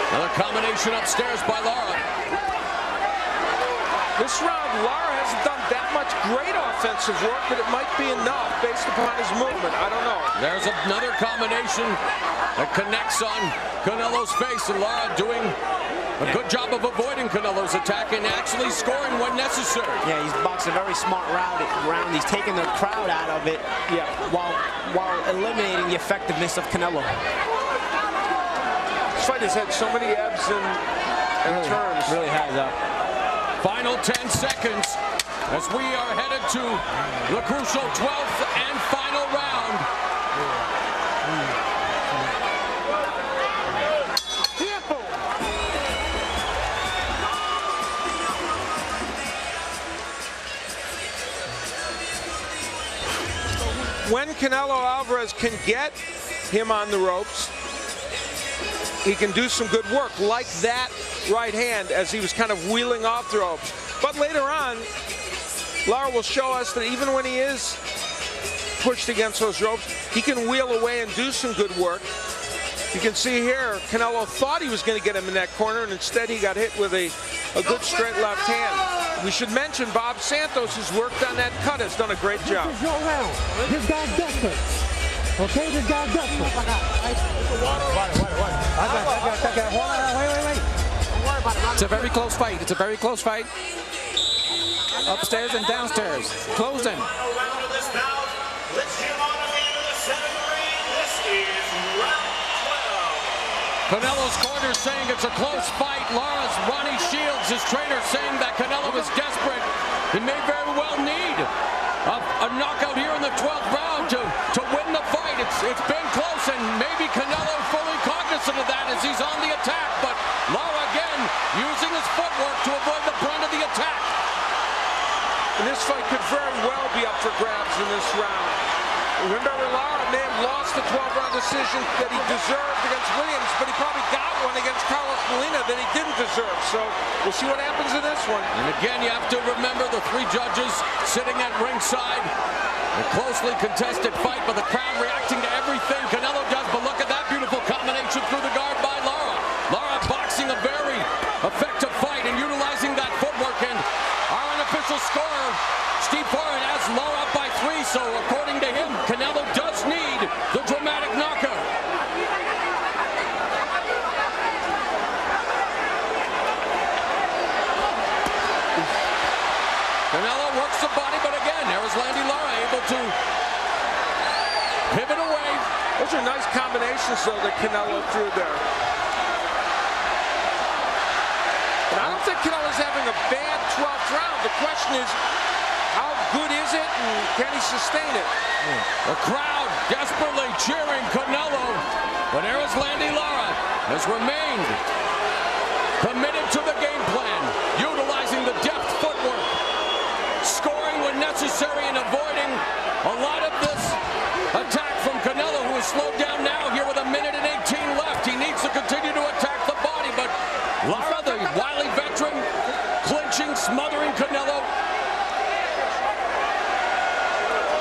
Another combination upstairs by Lara. This round, Lara hasn't done that much great offensive work, but it might be enough based upon his movement. I don't know. There's another combination that connects on Canelo's face, and Lara doing a good job of avoiding Canelo's attack and actually scoring when necessary. Yeah, he's boxed a very smart round. He's taking the crowd out of it, yeah, while eliminating the effectiveness of Canelo. This fight has had so many ebbs and turns. Really has. Final 10 seconds as we are headed to the crucial 12th and final round. When Canelo Alvarez can get him on the ropes, he can do some good work, like that right hand as he was kind of wheeling off the ropes. But later on, Lara will show us that even when he is pushed against those ropes, he can wheel away and do some good work. You can see here, Canelo thought he was going to get him in that corner, and instead he got hit with a good straight left hand. We should mention Bob Santos, who's worked on that cut, has done a great job. This is your round. This guy's desperate. Okay, this guy's desperate. Wait. It's a very close fight. It's a very close fight. Upstairs and downstairs. Closing. Canelo's corner saying it's a close fight. Lara's Ronnie Shields, his trainer, saying that Canelo is desperate. He may very well need a knockout here in the 12th round to win the fight. It's been close, and maybe Canelo fully cognizant of that as he's on the attack. But Lara again using his footwork to avoid the brunt of the attack. And this fight could very well be up for grabs in this round. Remember, Lara may have lost the 12-round decision that he deserved against Williams, but he probably got one against Carlos Molina that he didn't deserve. So we'll see what happens in this one. And again, you have to remember the three judges sitting at ringside. A closely contested fight, but the crowd reacting to everything Canelo does. But look at that beautiful combination through the guard by Lara. Lara boxing a very effective fight and utilizing that footwork. And our unofficial scorer, Steve Foreign, has Lara up by 3. So according to him, Canelo does need the dramatic knockout. Canelo works the body, but again, Erislandy Lara able to pivot away. Those are nice combinations, though, that Canelo threw there. But I don't think Canelo's having a bad 12th round. The question is, how good is it, and can he sustain it? The crowd desperately cheering Canelo, but Erislandy Lara has remained committed to the game plan, utilizing the depth footwork, scoring when necessary and avoiding a lot of this attack from Canelo, who is slowed down now here with 1 minute and 18 left. He needs to continue to attack the body, but Lara, the wily veteran, clinching, smothering Canelo.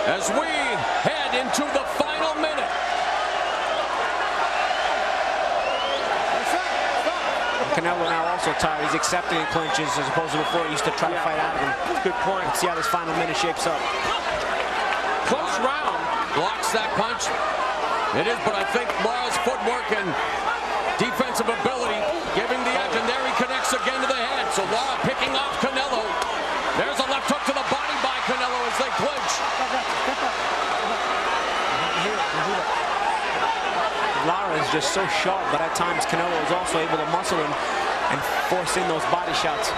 As we head into the final minute. Canelo now also tired. He's accepting clinches as opposed to before he used to try to fight out of him. Good point. Let's see how this final minute shapes up. Close round. Blocks that punch. It is, but I think Lara's footwork and defensive ability giving the edge, and there he connects again to the head. So Lara picking off Canelo. There's a left hook to the body by Canelo as they clinch. Lara is just so sharp, but at times Canelo is also able to muscle him and force in those body shots.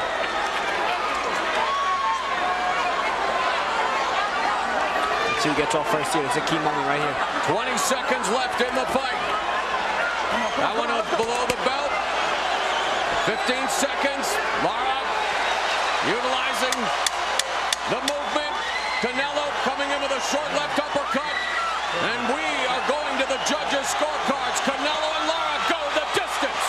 Let's see who gets off first here. It's a key moment right here. 20 seconds left in the fight. That one up below the belt. 15 seconds. Lara utilizing the movement. Canelo coming in with a short left uppercut. And we are going to the judges' scorecards. Canelo and Lara go the distance.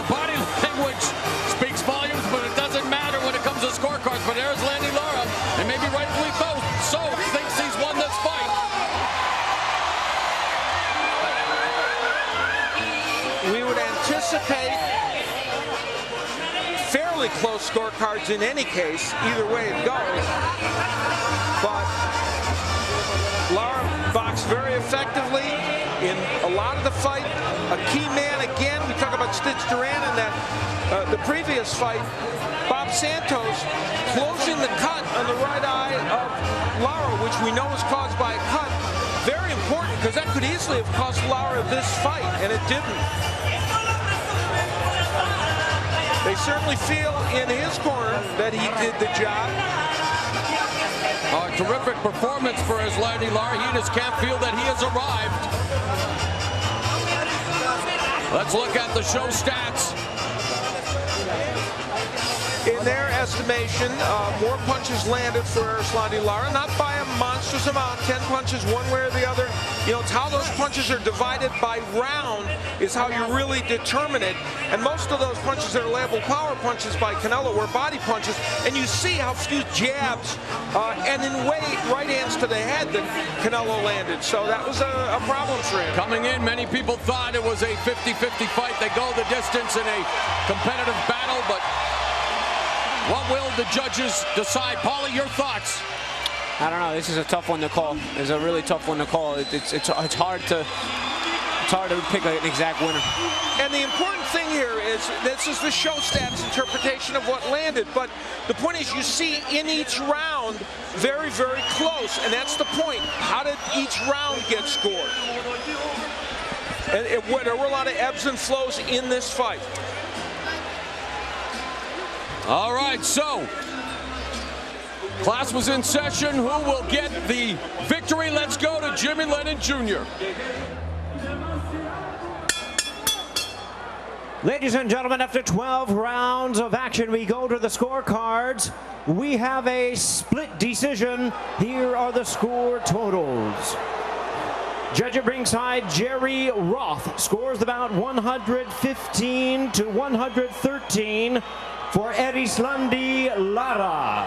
Body language speaks volumes, but it doesn't matter when it comes to scorecards. close scorecards in any case, either way it goes. But Lara boxed very effectively in a lot of the fight. A key man again, we talk about Stitch Duran in that the previous fight. Bob Santos closing the cut on the right eye of Lara, which we know is caused by a cut. Very important, because that could easily have cost Lara this fight, and it didn't. They certainly feel in his corner that he did the job. A terrific performance for Erislandy Lara. He and his camp feel that he has arrived. Let's look at the show stats. In their estimation, more punches landed for Erislandy Lara, not by a monstrous amount, 10 punches one way or the other. You know, it's how those punches are divided by round is how you really determine it. And most of those punches that are labeled power punches by Canelo were body punches. And you see how few jabs and in right hands to the head that Canelo landed. So that was a problem for him. Coming in, many people thought it was a 50-50 fight. They go the distance in a competitive battle, but what will the judges decide? Paulie, your thoughts? I don't know. This is a tough one to call. It's a really tough one to call. It's hard to pick an exact winner. And the important thing here is this is the show stats interpretation of what landed. But the point is, you see in each round very, very close, and that's the point. How did each round get scored? And there were a lot of ebbs and flows in this fight. All right, so class was in session. Who will get the victory? Let's go to Jimmy Lennon Jr. Ladies and gentlemen, after 12 rounds of action, we go to the scorecards. We have a split decision. Here are the score totals. Judge at ringside, Jerry Roth, scores the bout 115 to 113 for Erislandy Lara.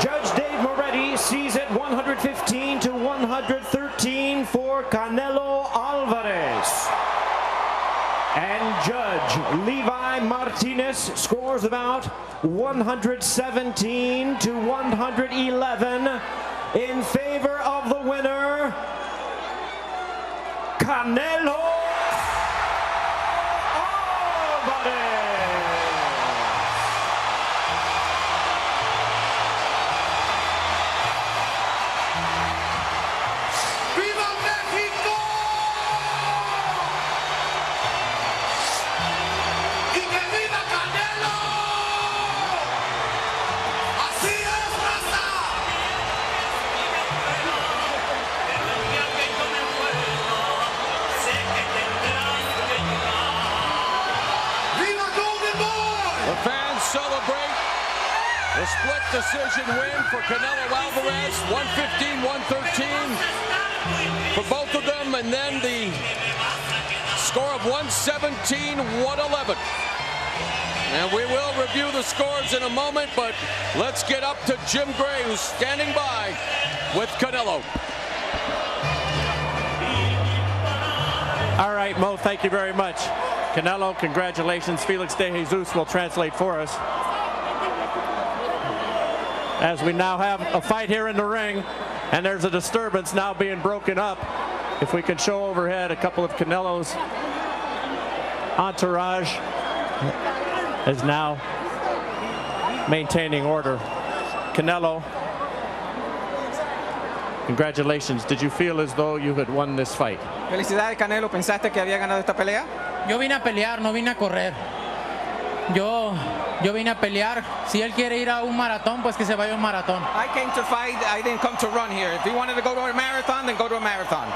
Judge Dave Moretti sees it 115 to 113 for Canelo Alvarez. And Judge Levi Martinez scores about 117 to 111 in favor of the winner, Canelo Alvarez. The split decision win for Canelo Alvarez, 115-113 for both of them, and then the score of 117-111. And we will review the scores in a moment, but let's get up to Jim Gray, who's standing by with Canelo. All right, Mo, thank you very much. Canelo, congratulations. Felix De Jesus will translate for us. As we now have a fight here in the ring, and there's a disturbance now being broken up. If we can show overhead a couple of Canelo's entourage is now maintaining order. Canelo, congratulations. Did you feel as though you had won this fight? Felicidades, Canelo. ¿Pensaste que había ganado esta pelea? Yo vine a pelear, no vine a correr. Yo vine a pelear. Si él quiere ir a un maratón, pues que se vaya a un maratón. I came to fight. I didn't come to run here. If he wanted to go to a marathon, then go to a marathon.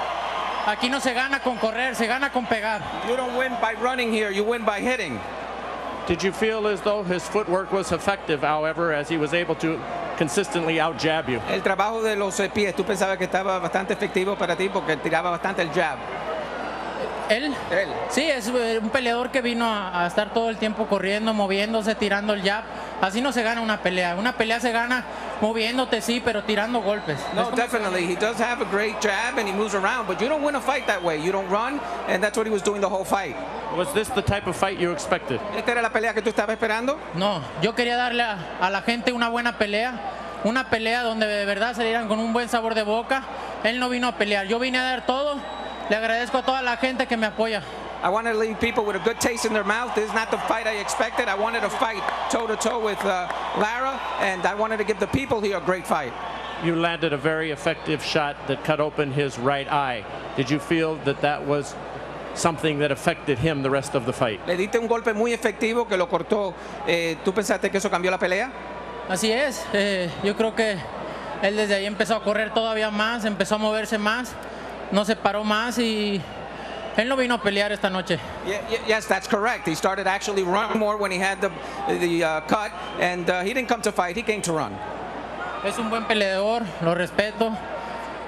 Aquí no se gana con correr, se gana con pegar. You don't win by running here. You win by hitting. Did you feel as though his footwork was effective, however, as he was able to consistently out-jab you? El trabajo de los pies, tú pensabas que estaba bastante efectivo para ti porque tiraba bastante el jab. ¿Él? Sí, es un peleador que vino a estar todo el tiempo corriendo, moviéndose, tirando el jab. Así no se gana una pelea. Una pelea se gana moviéndote, sí, pero tirando golpes. No, definitely. He does have a great jab and he moves around, but you don't win a fight that way. You don't run, and that's what he was doing the whole fight. Was this the type of fight you expected? ¿Esta era la pelea que tú estabas esperando? No, yo quería darle a la gente una buena pelea. Una pelea donde de verdad salieran con un buen sabor de boca. Él no vino a pelear. Yo vine a dar todo. Le agradezco a toda la gente que me apoya. I wanted to leave people with a good taste in their mouth. This is not the fight I expected. I wanted to fight toe-to-toe with Lara, and I wanted to give the people here a great fight. You landed a very effective shot that cut open his right eye. Did you feel that that was something that affected him the rest of the fight? Le diste un golpe muy efectivo que lo cortó. ¿Tú pensaste que eso cambió la pelea? Así es. Yo creo que él desde ahí empezó a correr todavía más, empezó a moverse más, no se paró más y él no vino a pelear esta noche. Yes, that's correct. He started actually running more when he had the cut, and he didn't come to fight. He came to run. Es un buen peleador, lo respeto,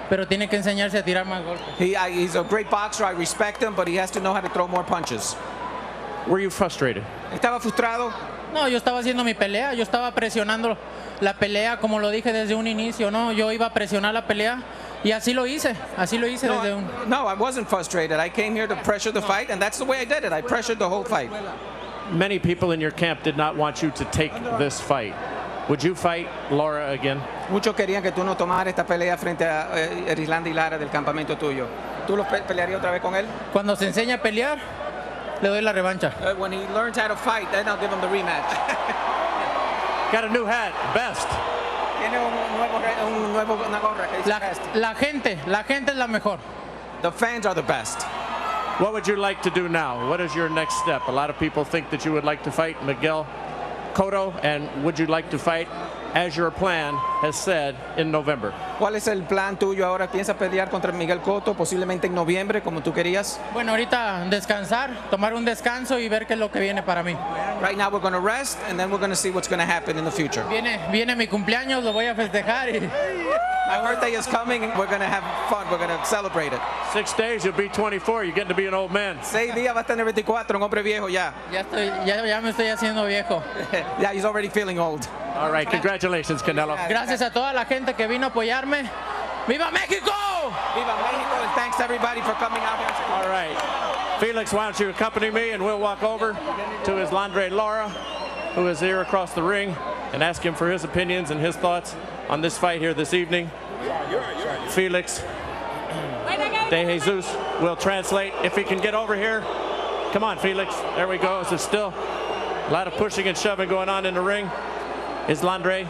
pero tiene que enseñarse a tirar más golpes. He's a great boxer. I respect him, but he has to know how to throw more punches. Were you frustrated? ¿Estaba frustrado? No, yo estaba haciendo mi pelea, yo estaba presionando la pelea como lo dije desde un inicio, ¿no? Yo iba a presionar la pelea y así lo hice desde un... No, I wasn't frustrated. I came here to pressure the fight, and that's the way I did it. I pressured the whole fight. Many people in your camp did not want you to take this fight. Would you fight Lara again? Muchos querían que tú no tomaras esta pelea frente a Erislandy Lara del campamento tuyo. ¿Tú lo pelearías otra vez con él? Cuando se enseña a pelear, le doy la revancha. When he learns how to fight, then I'll give him the rematch. Got a new hat, best. Tiene una gorra que dice best. La gente es la mejor. The fans are the best. What would you like to do now? What is your next step? A lot of people think that you would like to fight Miguel Cotto, and would you like to fight, as your plan has said, in November? ¿Cuál es el plan tuyo ahora? ¿Piensas pelear contra Miguel Cotto posiblemente en noviembre, como tú querías? Bueno, ahorita descansar, tomar un descanso y ver qué es lo que viene para mí. Right now we're going to rest, and then we're going to see what's going to happen in the future. Viene mi cumpleaños, lo voy a festejar y... My birthday is coming, and we're going to have fun. We're going to celebrate it. 6 days, you'll be 24. You're getting to be an old man. 6 días va a tener 24, un hombre viejo ya. Ya me estoy haciendo viejo. Yeah, he's already feeling old. All right, congratulations, Canelo. Gracias a toda la gente que vino a apoyarme. ¡Viva México! Viva Mexico, and thanks everybody for coming out here. All right. Felix, why don't you accompany me, and we'll walk over to Erislandy Lara, who is here across the ring, and ask him for his opinions and his thoughts on this fight here this evening. Felix De Jesus will translate if he can get over here. Come on, Felix. There we go. There's still a lot of pushing and shoving going on in the ring. Erislandy,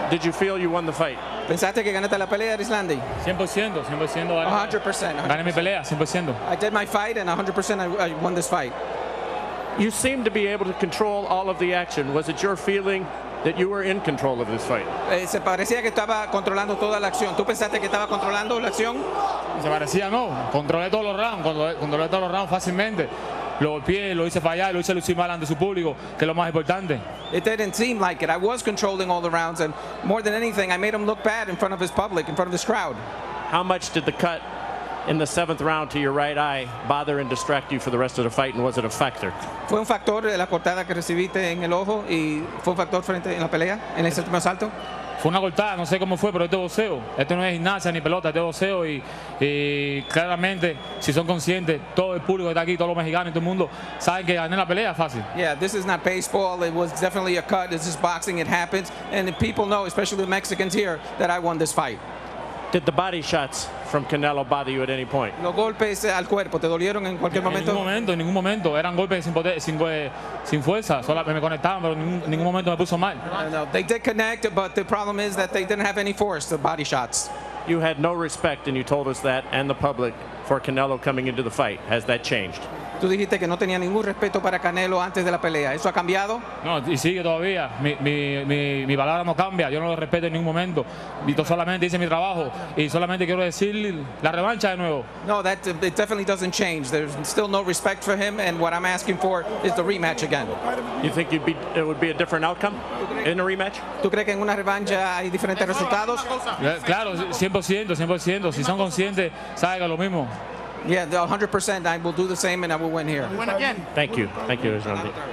did you feel you won the fight? ¿Pensaste que ganaste la pelea, Erislandy? 100%. 100%. Gané mi pelea, 100%. I did my fight, and 100% I won this fight. You seem to be able to control all of the action. Was it your feeling that you were in control of this fight? Se parecía que estaba controlando toda la acción. ¿Tú pensaste que estaba controlando la acción? Se parecía, no. Controlé todos los rounds, controlé todos los rounds fácilmente. Lo golpeé, lo hice fallar, lo hice lucir mal ante su público, que es lo más importante. It didn't seem like it. I was controlling all the rounds, and more than anything, I made him look bad in front of his public, in front of his crowd. How much did the cut in the 7th round to your right eye bother and distract you for the rest of the fight, and was it a factor? ¿Fue un factor la cortada que recibiste en el ojo y fue un factor frente en la pelea, en el séptimo asalto? Fue una cortada, no sé cómo fue, pero esto es boxeo. Esto no es gimnasia ni pelota, esto es boxeo y claramente, si son conscientes, todo el público que está aquí, todos los mexicanos y todo el mundo, saben que ganar la pelea es fácil. Yeah, this is not baseball. It was definitely a cut. This is boxing. It happens. And the people know, especially the Mexicans here, that I won this fight. Did the body shots from Canelo bother you at any point? ¿Los golpes al cuerpo te dolieron en cualquier momento? En ningún momento. Eran golpes sin fuerza. Solo me conectaban, pero en ningún momento me puso mal. No, they did connect, but the problem is that they didn't have any force, the body shots. You had no respect, and you told us that, and the public, for Canelo coming into the fight. Has that changed? Tú dijiste que no tenía ningún respeto para Canelo antes de la pelea. ¿Eso ha cambiado? No, y sigue todavía. Mi palabra no cambia. Yo no lo respeto en ningún momento. Yo solamente hice mi trabajo y solamente quiero decir la revancha de nuevo. No, it definitely doesn't change. There's still no respect for him, and what I'm asking for is the rematch again. You think it would be a different outcome in a rematch? ¿Tú crees que en una revancha hay diferentes resultados? Claro, 100%. Si son conscientes, saben que es lo mismo. Yeah, 100%. I will do the same, and I will win here. Thank you. Thank you, Erislandy.